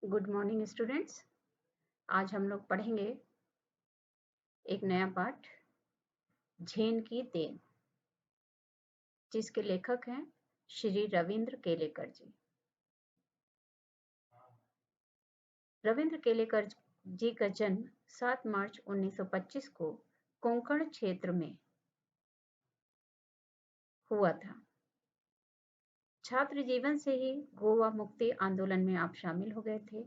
Good morning students. आज हम लोग पढ़ेंगे एक नया पाठ, झेन की देन, जिसके लेखक हैं श्री रविंद्र केलेकर जी। रविंद्र केलेकर जी का जन्म 7 मार्च 1925 को कोंकण क्षेत्र में हुआ था। छात्र जीवन से ही गोवा मुक्ति आंदोलन में आप शामिल हो गए थे।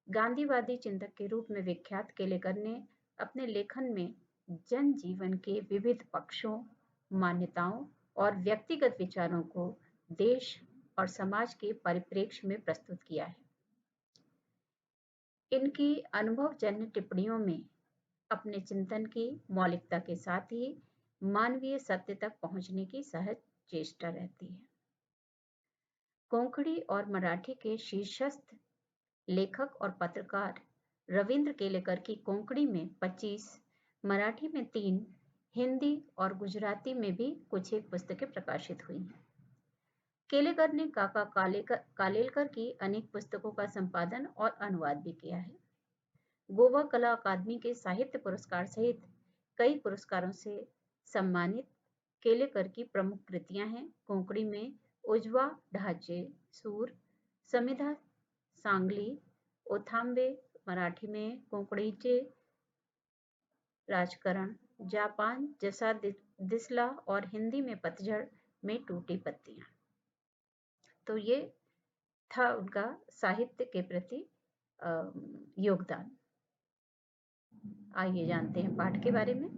गांधीवादी चिंतक के रूप में विख्यात केलेकर ने अपने लेखन में जन जीवन के विविध पक्षों, मान्यताओं और व्यक्तिगत विचारों को देश और समाज के परिप्रेक्ष्य में प्रस्तुत किया है। इनकी अनुभवजन्य टिप्पणियों में अपने चिंतन की मौलिकता के साथ ही मानवीय सत्य तक पहुंचने की सहज चेष्टा रहती है। कोंकणी और मराठी के शीर्षस्थ लेखक और पत्रकार रविंद्र केलेकर की कोंकणी में 25, मराठी में 3, हिंदी और गुजराती में भी कुछ एक पुस्तकें प्रकाशित हुई हैं। केलेकर ने काका कालेलकर की अनेक पुस्तकों का संपादन और अनुवाद भी किया है। गोवा कला अकादमी के साहित्य पुरस्कार सहित कई पुरस्कारों से सम्मानित केलेकर की प्रमुख कृतियां हैं कोंकणी में उजवा ढाचे सूर, समिधा सांगली, ओथांबे, मराठी में कोंकणीचे राजकरण, जापान जैसा दिसला और हिंदी में पतझड़ में टूटी पत्तियां। तो ये था उनका साहित्य के प्रति योगदान। आइए जानते हैं पाठ के बारे में।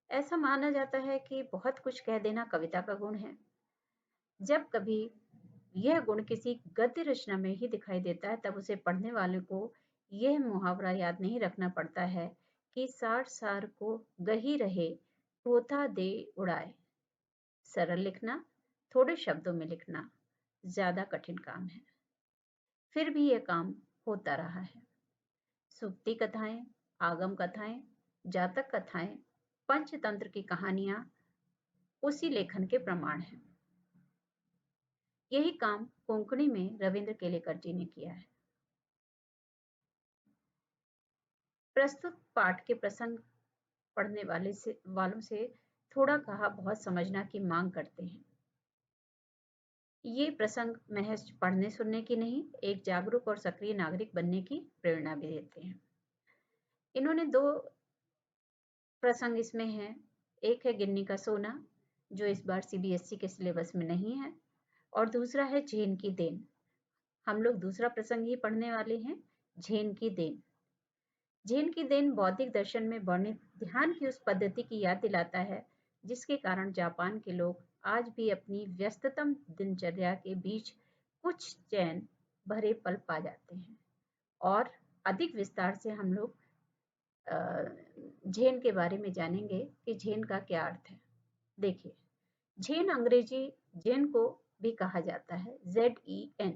ऐसा माना जाता है कि बहुत कुछ कह देना कविता का गुण है। जब कभी यह गुण किसी गद्य रचना में ही दिखाई देता है तब उसे पढ़ने वाले को यह मुहावरा याद नहीं रखना पड़ता है कि सार सार को गही रहे तोता दे उड़ाए। सरल लिखना, थोड़े शब्दों में लिखना ज्यादा कठिन काम है, फिर भी यह काम होता रहा है। सूक्ति कथाएं, आगम कथाएं, जातक कथाएं, पंचतंत्र की कहानियां उसी लेखन के प्रमाण हैं। यही काम कोंकणी में रविंद्र केलेकर जी ने किया है। प्रस्तुत पाठ के प्रसंग पढ़ने वालों से थोड़ा कहा बहुत समझना की मांग करते हैं। ये प्रसंग महज पढ़ने सुनने की नहीं, एक जागरूक और सक्रिय नागरिक बनने की प्रेरणा भी देते हैं। इन्होंने 2 प्रसंग इसमें हैं। एक है गिन्नी का सोना, जो इस बार सीबीएसई के सिलेबस में नहीं है, और दूसरा है झेन की देन। हम लोग दूसरा प्रसंग ही पढ़ने वाले हैं, झेन की देन। झेन की देन बौद्धिक दर्शन में वर्णित ध्यान की उस पद्धति की याद दिलाता है जिसके कारण जापान के लोग आज भी अपनी व्यस्ततम दिनचर्या के बीच कुछ चैन भरे पल पा जाते हैं। और अधिक विस्तार से हम लोग झेन के बारे में जानेंगे कि झेन का क्या अर्थ है। देखिए, झेन अंग्रेजी जेन को भी कहा जाता है, ZEN।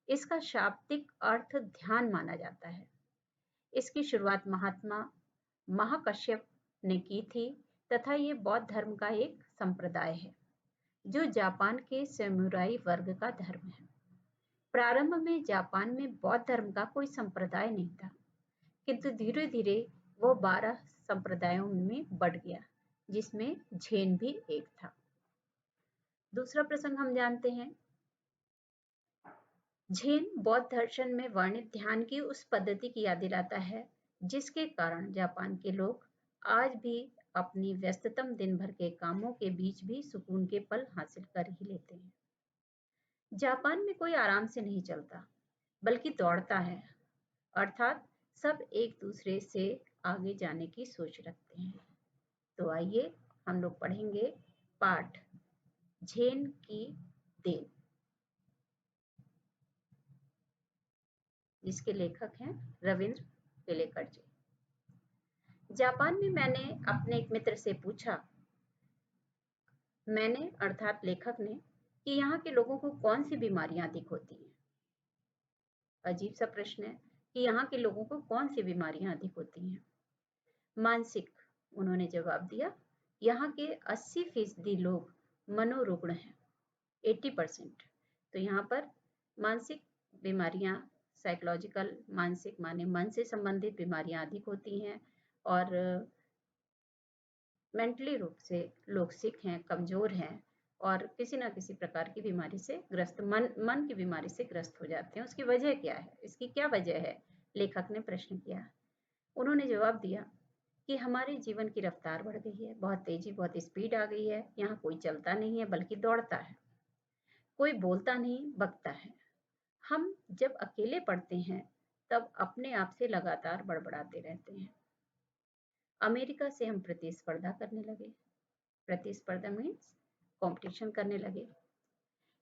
इसका शाब्दिक अर्थ ध्यान माना जाता है। इसकी शुरुआत महात्मा महाकश्यप ने की थी तथा ये बौद्ध धर्म का एक संप्रदाय है जो जापान के सैमुराई वर्ग का धर्म है। प्रारंभ में जापान में बौद्ध धर्म का कोई संप्रदाय नहीं था, किंतु धीरे धीरे वो 12 संप्रदायों में बढ़ गया, जिसमें झेन भी एक था। दूसरा प्रसंग हम जानते हैं। झेन बौद्ध दर्शन में वर्णित ध्यान की उस पद्धति की याद दिलाता है जिसके कारण जापान के लोग आज भी अपनी व्यस्ततम दिन भर के कामों के बीच भी सुकून के पल हासिल कर ही लेते हैं। जापान में कोई आराम से नहीं चलता, बल्कि दौड़ता है, अर्थात सब एक दूसरे से आगे जाने की सोच रखते हैं। तो आइए हम लोग पढ़ेंगे पाठ झेन की देन, जिसके लेखक हैं रविंद्र केलेकर जी। जापान में मैंने अपने एक मित्र से पूछा, मैंने अर्थात लेखक ने, कि यहाँ के लोगों को कौन सी बीमारियां अधिक होती हैं। अजीब सा प्रश्न है कि यहाँ के लोगों को कौन सी बीमारियां अधिक होती हैं। मानसिक, उन्होंने जवाब दिया। यहाँ के 80% लोग मनोरुग्ण हैं, 80%। तो यहाँ पर मानसिक बीमारियां साइकोलॉजिकल मानसिक माने मन से संबंधित बीमारियां अधिक होती हैं और मेंटली रूप से लोग सिक हैं, कमजोर हैं और किसी ना किसी प्रकार की बीमारी से ग्रस्त मन की बीमारी से ग्रस्त हो जाते हैं। उसकी वजह क्या है, इसकी क्या वजह है? लेखक ने प्रश्न किया। उन्होंने जवाब दिया कि हमारे जीवन की रफ्तार बढ़ गई है, बहुत तेजी बहुत स्पीड आ गई है। यहाँ कोई चलता नहीं है बल्कि दौड़ता है, कोई बोलता नहीं बकता है। हम जब अकेले पढ़ते हैं तब अपने आप से लगातार बड़बड़ाते रहते हैं। अमेरिका से हम प्रतिस्पर्धा करने लगे। प्रतिस्पर्धा मीन्स कंपटीशन करने लगे।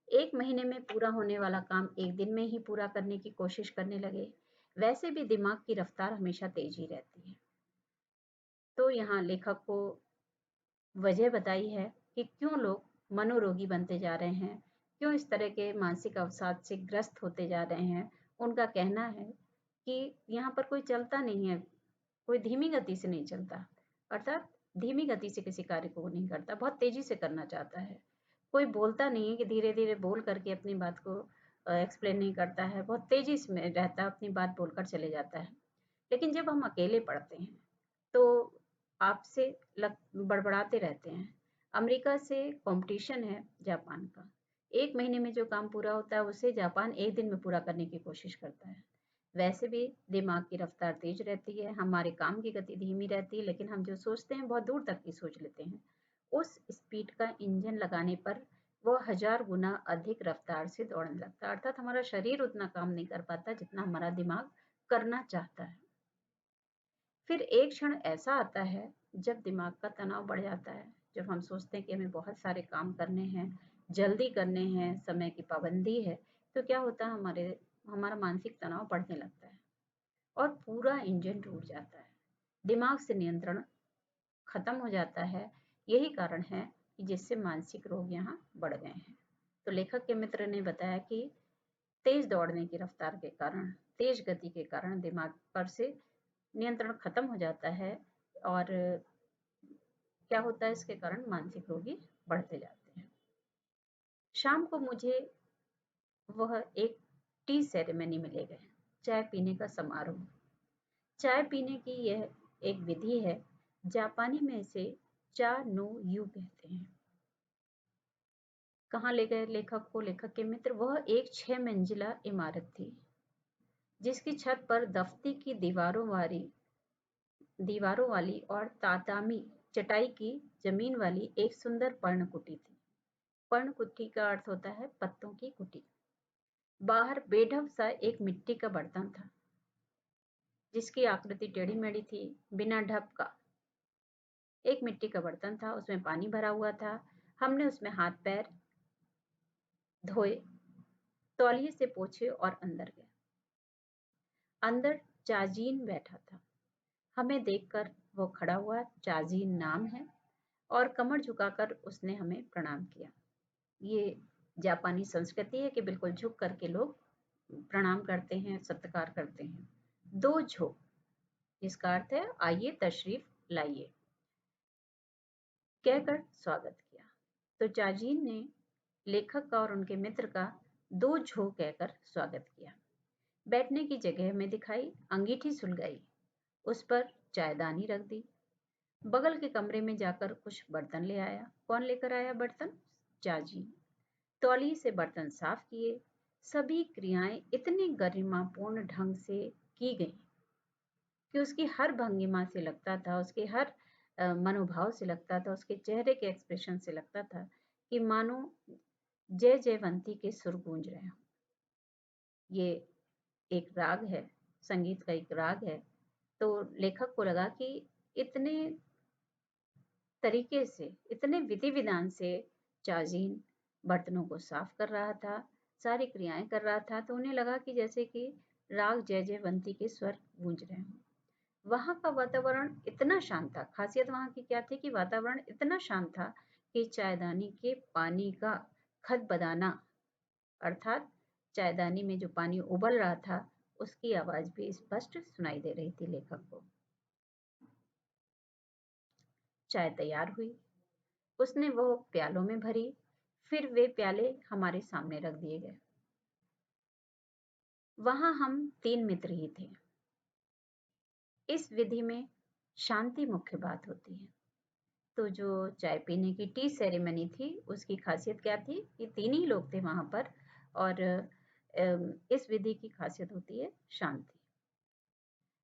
एक महीने में पूरा होने वाला काम एक दिन में ही पूरा करने की कोशिश करने लगे। वैसे भी दिमाग की रफ्तार हमेशा तेज ही रहती है। तो यहाँ लेखक को वजह बताई है कि क्यों लोग मनोरोगी बनते जा रहे हैं, क्यों इस तरह के मानसिक अवसाद से ग्रस्त होते जा रहे हैं। उनका कहना है कि यहाँ पर कोई चलता नहीं है, कोई धीमी गति से नहीं चलता, अर्थात धीमी गति से किसी कार्य को नहीं करता, बहुत तेजी से करना चाहता है। कोई बोलता नहीं है कि धीरे धीरे बोल करके अपनी बात को एक्सप्लेन नहीं करता है, बहुत तेजी से रहता है, अपनी बात बोलकर चले जाता है। लेकिन जब हम अकेले पढ़ते हैं तो आपसे बड़बड़ाते रहते हैं। अमेरिका से कंपटीशन है जापान का। एक महीने में जो काम पूरा होता है उसे जापान एक दिन में पूरा करने की कोशिश करता है। वैसे भी दिमाग की रफ्तार तेज रहती है, हमारे काम की गति धीमी रहती है, लेकिन हम जो सोचते हैं बहुत दूर तक की सोच लेते हैं। उस स्पीड का इंजन लगाने पर वो 1000 गुना अधिक रफ्तार से दौड़ने लगता है, अर्थात हमारा शरीर उतना काम नहीं कर पाता जितना हमारा दिमाग करना चाहता है। फिर एक क्षण ऐसा आता है जब दिमाग का तनाव बढ़ जाता है, जब हम सोचते हैं कि हमें बहुत सारे काम करने हैं, जल्दी करने हैं, समय की पाबंदी है। तो क्या होता है, हमारा मानसिक तनाव बढ़ने लगता है और पूरा इंजन टूट जाता है, दिमाग से नियंत्रण खत्म हो जाता है। यही कारण है कि जिससे मानसिक रोग यहाँ बढ़ गए हैं। तो लेखक के मित्र ने बताया कि तेज दौड़ने की रफ्तार के कारण, तेज गति के कारण दिमाग पर से नियंत्रण खत्म हो जाता है और क्या होता है, इसके कारण मानसिक रोगी बढ़ते जाते हैं। शाम को मुझे वह एक टी सेरेमनी में ले गए, चाय पीने का समारोह। चाय पीने की यह एक विधि है, जापानी में इसे चा नो यू कहते हैं। कहाँ ले गए लेखक को लेखक के मित्र? वह एक 6 मंजिला इमारत थी जिसकी छत पर दफ्ती की दीवारों वाली और तातामी चटाई की जमीन वाली एक सुंदर पर्णकुटी थी। पर्णकुटी का अर्थ होता है पत्तों की कुटी। बाहर बेढब सा एक मिट्टी का बर्तन था जिसकी आकृति टेढ़ी मेढ़ी थी, बिना ढप का। एक मिट्टी का बर्तन था, उसमें पानी भरा हुआ था। हमने उसमें हाथ पैर धोए, तौलिए से पोछे और अंदर गए। अंदर चाजीन बैठा था। हमें देखकर वो खड़ा हुआ। चाजीन नाम है और कमर झुकाकर उसने हमें प्रणाम किया। ये जापानी संस्कृति है कि बिल्कुल झुक करके लोग प्रणाम करते हैं, सत्कार करते हैं। दो झो, जिसका अर्थ है आइए तशरीफ लाइए, कहकर स्वागत किया। तो चाजीन ने लेखक का और उनके मित्र का दो झो कहकर स्वागत किया। बैठने की जगह हमें दिखाई, अंगीठी सुलगाई, उस पर चायदानी रख दी। बगल के कमरे में जाकर कुछ बर्तन ले आया। कौन लेकर आया बर्तन? चाजीन। तौली से बर्तन साफ किए। सभी क्रियाएं इतनी गरिमापूर्ण ढंग से की गई कि उसकी हर भंगिमा से लगता था, उसके हर मनोभाव से लगता था, उसके चेहरे के एक्सप्रेशन से लगता था कि मानो जय जयवंती के सुर गूंज रहे हों। ये एक राग है, संगीत का एक राग है। तो लेखक को लगा कि इतने तरीके से, इतने विधि विधान से चाजीन बर्तनों को साफ कर रहा था, सारी क्रियाएं कर रहा था, तो उन्हें लगा कि जैसे कि राग जय जयवंती के स्वर गूंज रहे हों। वहां का वातावरण इतना शांत था। खासियत वहां की क्या थी कि वातावरण इतना शांत था कि चायदानी के पानी का खदबदाना, अर्थात चायदानी में जो पानी उबल रहा था उसकी आवाज भी स्पष्ट सुनाई दे रही थी लेखक को। चाय तैयार हुई, उसने वो प्यालों में भरी, फिर वे प्याले हमारे सामने रख दिए गए। वहां हम 3 मित्र ही थे। इस विधि में शांति मुख्य बात होती है। तो जो चाय पीने की टी सेरेमनी थी, उसकी खासियत क्या थी? ये 3 ही लोग थे वहां पर और इस विधि की खासियत होती है शांति।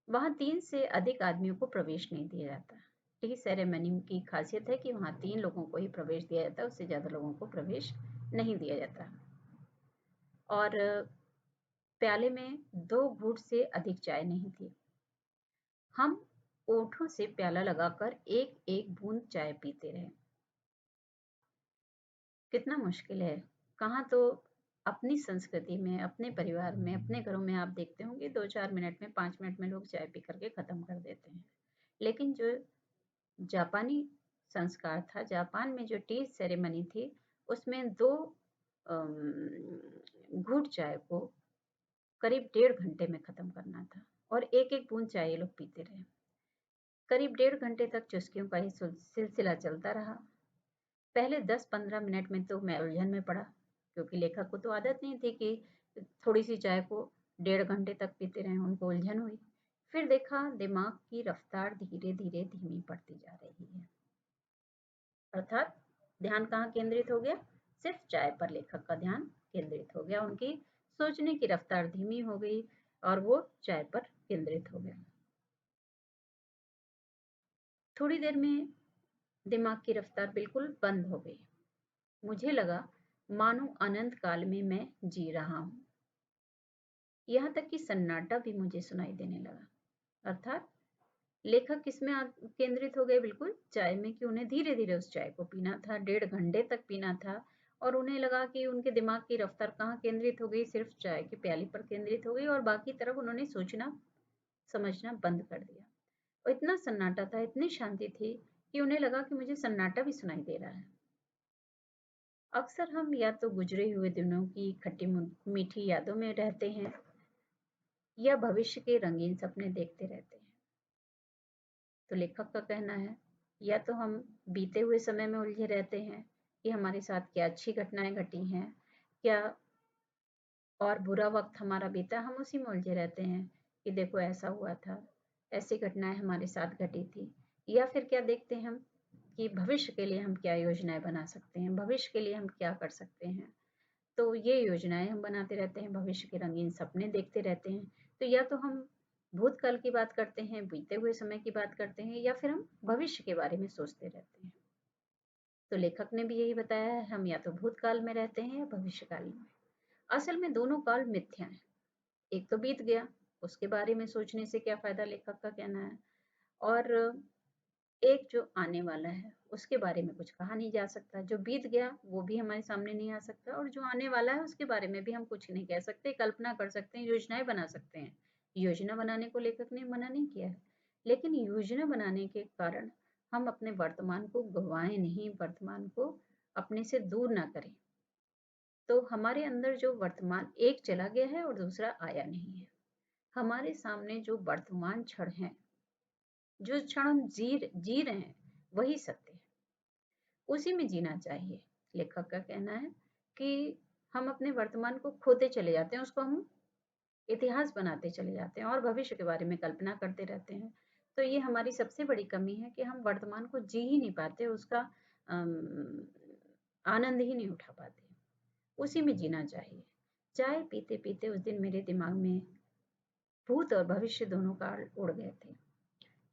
वहां 3 से अधिक आदमियों को प्रवेश नहीं दिया जाता। टी सेरेमनी की खासियत है कि वहां 3 लोगों को ही प्रवेश दिया जाता है, उससे ज्यादा लोगों को प्रवेश नहीं दिया जाता। और प्याले में 2 घूंट से अधिक चाय नहीं थी। हम ओठों से प्याला लगाकर एक एक बूंद चाय पीते रहे। कितना मुश्किल है। कहाँ तो अपनी संस्कृति में, अपने परिवार में, अपने घरों में आप देखते होंगे 2-4 मिनट में, 5 मिनट में लोग चाय पी करके खत्म कर देते हैं। लेकिन जो जापानी संस्कार था, जापान में जो टी सेरेमनी थी, उसमें 2 घूंट चाय को करीब 1.5 घंटे में खत्म करना था और एक एक बूंद चाय ये लोग पीते रहे। करीब 1.5 घंटे तक चुस्कियों का ही सिलसिला चलता रहा। पहले 10-15 मिनट में तो मैं उलझन में पड़ा, क्योंकि लेखक को तो आदत नहीं थी कि थोड़ी सी चाय को 1.5 घंटे तक पीते रहे, उनको उलझन हुई। फिर देखा दिमाग की रफ्तार धीरे धीरे धीमी पड़ती जा रही है। अर्थात ध्यान कहाँ केंद्रित हो गया? सिर्फ चाय पर लेखक का ध्यान केंद्रित हो गया। उनकी सोचने की रफ्तार धीमी हो गई और वो चाय पर केंद्रित हो गया। थोड़ी देर में दिमाग की रफ्तार बिल्कुल बंद हो गई। मुझे लगा मानो अनंत काल में मैं जी रहा हूं। यहाँ तक कि सन्नाटा भी मुझे सुनाई देने लगा। अर्थात लेखक किसमें केंद्रित हो गए? बिल्कुल चाय में, कि उन्हें धीरे धीरे उस चाय को पीना था, 1.5 घंटे तक पीना था और उन्हें लगा कि उनके दिमाग की रफ्तार कहाँ केंद्रित हो गई? सिर्फ चाय के प्याली पर केंद्रित हो गई और बाकी तरफ उन्होंने सोचना समझना बंद कर दिया। और इतना सन्नाटा था, इतनी शांति थी कि उन्हें लगा कि मुझे सन्नाटा भी सुनाई दे रहा है। अक्सर हम या तो गुजरे हुए दिनों की खट्टी मीठी यादों में रहते हैं या भविष्य के रंगीन सपने देखते रहते हैं। तो लेखक का कहना है, या तो हम बीते हुए समय में उलझे रहते हैं कि हमारे साथ क्या अच्छी घटनाएं घटी हैं, क्या और बुरा वक्त हमारा बीता, हम उसी में उलझे रहते हैं कि देखो ऐसा हुआ था, ऐसी घटनाएं हमारे साथ घटी थी। या फिर क्या देखते हैं हम कि भविष्य के लिए हम क्या योजनाएं बना सकते हैं, भविष्य के लिए हम क्या कर सकते हैं। तो ये योजनाएं हम बनाते रहते हैं, भविष्य के रंगीन सपने देखते रहते हैं। तो या तो हम भूतकाल की बात करते हैं, बीते हुए समय की बात करते हैं, या फिर हम भविष्य के बारे में सोचते रहते हैं। तो लेखक ने भी यही बताया है, हम या तो भूतकाल में रहते हैं या भविष्यकाल में। असल में दोनों काल मिथ्या हैं। एक तो बीत गया, उसके बारे में सोचने से क्या फायदा, लेखक का कहना है। और एक जो आने वाला है, उसके बारे में कुछ कहा नहीं जा सकता। जो बीत गया वो भी हमारे सामने नहीं आ सकता और जो आने वाला है उसके बारे में भी हम कुछ नहीं कह सकते। कल्पना कर सकते हैं, योजनाएं बना सकते हैं। योजना बनाने को लेखक ने मना नहीं किया है, लेकिन योजना बनाने के कारण हम अपने वर्तमान को गंवाएं नहीं, वर्तमान को अपने से दूर ना करें। तो हमारे अंदर जो वर्तमान एक चला गया है और दूसरा आया नहीं है। हमारे सामने जो वर्तमान क्षण है, जो क्षण हम जी रहे हैं, वही सत्य है, उसी में जीना चाहिए। लेखक का कहना है कि हम अपने वर्तमान को खोते चले जाते हैं, उसको हम इतिहास बनाते चले जाते हैं और भविष्य के बारे में कल्पना करते रहते हैं। तो ये हमारी सबसे बड़ी कमी है कि हम वर्तमान को जी ही नहीं पाते, उसका आनंद ही नहीं उठा पाते। उसी में जीना चाहिए। चाय पीते पीते उस दिन मेरे दिमाग में भूत और भविष्य दोनों काल उड़ गए थे।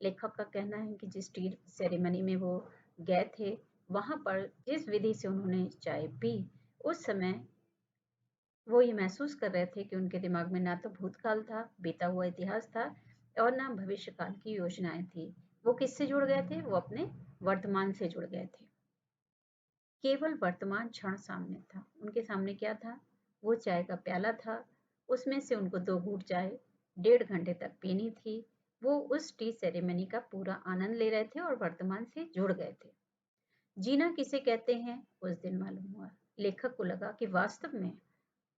लेखक का कहना है कि जिस टी सेरेमनी में वो गए थे, वहां पर जिस विधि से उन्होंने चाय पी, उस समय वो ये महसूस कर रहे थे कि उनके दिमाग में ना तो भूतकाल था, बीता हुआ इतिहास था, और ना भविष्य काल की योजनाएं थी। वो किससे जुड़ गए थे? वो अपने वर्तमान से जुड़ गए थे। केवल वर्तमान क्षण सामने था। उनके सामने क्या था? वो चाय का प्याला था, उसमें से उनको 2 घूंट चाय 1.5 घंटे तक पीनी थी। वो उस टी सेरेमनी का पूरा आनंद ले रहे थे और वर्तमान से जुड़ गए थे। जीना किसे कहते हैं, उस दिन मालूम हुआ। लेखक को लगा कि वास्तव में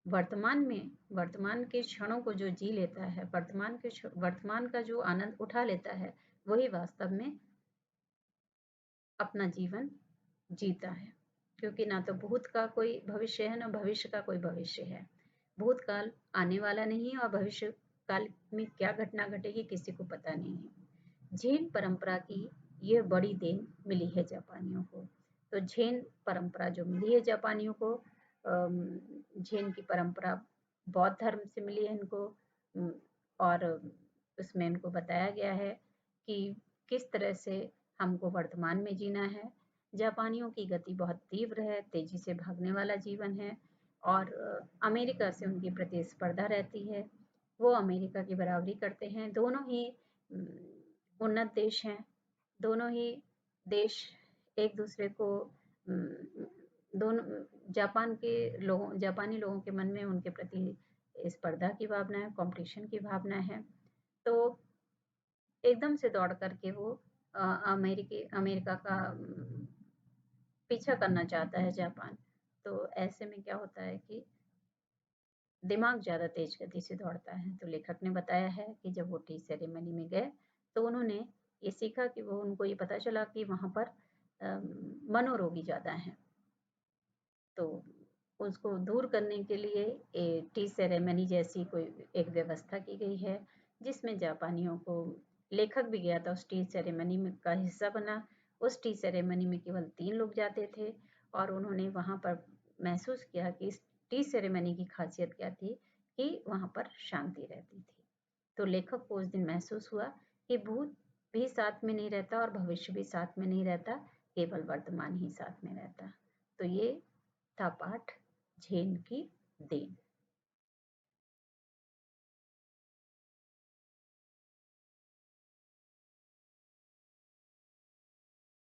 वर्तमान के क्षणों को जो जी लेता है, वर्तमान का जो आनंद उठा लेता है, वही वास्तव में अपना जीवन जीता है। क्योंकि ना तो भूत का कोई भविष्य है, ना भविष्य का कोई भविष्य है। भूतकाल आने वाला नहीं है और भविष्य काल में क्या घटना घटेगी किसी को पता नहीं है। झेन परंपरा की यह बड़ी देन मिली है जापानियों को। तो झेन परंपरा जो मिली है जापानियों को, झेन की परंपरा बौद्ध धर्म से मिली है इनको, और उसमें इनको बताया गया है कि किस तरह से हमको वर्तमान में जीना है। जापानियों की गति बहुत तीव्र है, तेजी से भागने वाला जीवन है और अमेरिका से उनकी प्रतिस्पर्धा रहती है। वो अमेरिका की बराबरी करते हैं। दोनों ही उन्नत देश हैं। दोनों ही देश एक दूसरे को दोनों जापानी लोगों के मन में उनके प्रति स्पर्धा की भावना है, कंपटीशन की भावना है। तो एकदम से दौड़ करके वो अमेरिका का पीछा करना चाहता है जापान। तो ऐसे में क्या होता है कि दिमाग ज़्यादा तेज गति से दौड़ता है। तो लेखक ने बताया है कि जब वो टी सेरेमनी में गए तो उन्होंने ये सीखा कि उनको ये पता चला कि वहाँ पर मनोरोगी ज़्यादा हैं। तो उसको दूर करने के लिए टी सेरेमनी जैसी कोई एक व्यवस्था की गई है, जिसमें जापानियों को, लेखक भी गया था उस टी सेरेमनी में का हिस्सा बना। उस टी सेरेमनी में केवल 3 लोग जाते थे और उन्होंने वहाँ पर महसूस किया कि इस टी सेरेमनी की खासियत क्या थी कि वहाँ पर शांति रहती थी। तो लेखक को उस दिन महसूस हुआ कि भूत भी साथ में नहीं रहता और भविष्य भी साथ में नहीं रहता, केवल वर्तमान ही साथ में रहता। तो ये था पाठ झेन की देन।